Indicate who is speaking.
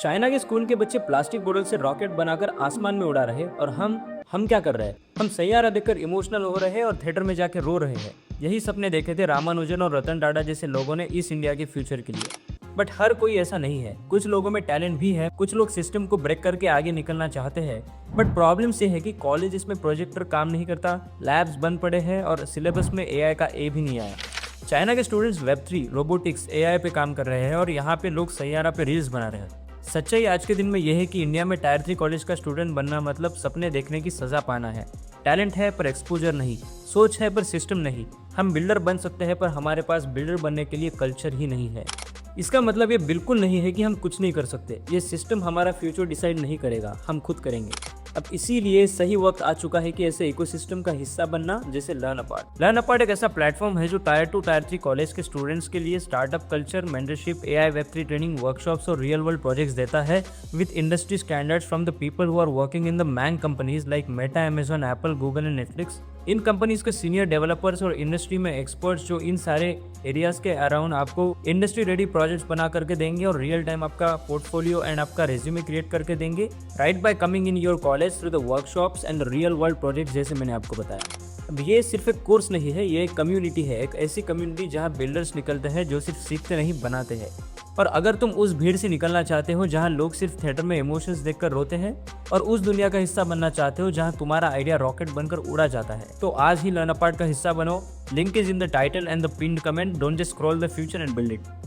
Speaker 1: China के school के बच्चे प्लास्टिक बोतल से रॉकेट बनाकर आसमान में उड़ा रहे और हम क्या कर रहे हैं? हम सैयारा देखकर इमोशनल हो रहे हैं और थिएटर में जाकर रो रहे हैं। यही सपने देखे थे रामानुजन और रतन टाटा जैसे लोगों ने इस इंडिया के फ्यूचर के लिए। बट हर कोई ऐसा नहीं है। कुछ लोगों में टैलेंट भी है, कुछ लोग सिस्टम को ब्रेक करके आगे निकलना चाहते हैं। बट प्रॉब्लम ये है कि कॉलेज में प्रोजेक्टर काम नहीं करता, लैब्स बंद पड़े हैं और सिलेबस में एआई का ए भी नहीं आया। चाइना के स्टूडेंट्स वेब3, रोबोटिक्स, एआई पे काम कर रहे हैं और यहाँ पे लोग सैयारा पे रील्स बना रहे हैं। सच्चाई आज के दिन में यह है कि इंडिया में टायर 3 कॉलेज का स्टूडेंट बनना मतलब सपने देखने की सजा पाना है। टैलेंट है पर एक्सपोजर नहीं, सोच है पर सिस्टम नहीं। हम बिल्डर बन सकते हैं पर हमारे पास बिल्डर बनने के लिए कल्चर ही नहीं है। इसका मतलब ये बिल्कुल नहीं है कि हम कुछ नहीं कर सकते। ये सिस्टम हमारा फ्यूचर डिसाइड नहीं करेगा, हम खुद करेंगे। अब इसीलिए सही वक्त आ चुका है कि ऐसे इकोसिस्टम का हिस्सा बनना, जैसे लर्न अपार्ट। लर्न अपार्ट एक ऐसा प्लेटफॉर्म है जो टायर 2 टायर 3 कॉलेज के स्टूडेंट्स के लिए स्टार्टअप कल्चर, मेंटरशिप, एआई, वेब3 ट्रेनिंग, वर्कशॉप्स और रियल वर्ल्ड प्रोजेक्ट्स देता है with industry standards from the people who are working in the MAANG companies like Meta, Amazon, Apple, Google and Netflix. इन companies के senior developers और industry में experts जो इन सारे एरियाज के अराउंड आपको इंडस्ट्री रेडी प्रोजेक्ट्स बना करके देंगे और रियल टाइम आपका पोर्टफोलियो एंड आपका रेज्यूमे क्रिएट करके देंगे, right bye coming in your college through the workshops and real world projects, जैसे मैंने आपको बताया। अब ये सिर्फ एक कोर्स नहीं है, ये एक कम्युनिटी है, एक ऐसी कम्युनिटी जहाँ बिल्डर्स निकलते हैं जो सिर्फ सीखते नहीं बनाते हैं। और अगर तुम उस भीड़ से निकलना चाहते हो जहाँ लोग सिर्फ थिएटर में इमोशंस देखकर रोते हैं और उस दुनिया का हिस्सा बनना चाहते हो जहाँ तुम्हारा आइडिया रॉकेट बनकर उड़ा जाता है, तो आज ही लर्न अपार्ट का हिस्सा बनो। Link is in the title and the pinned comment. Don't just scroll the future and build it.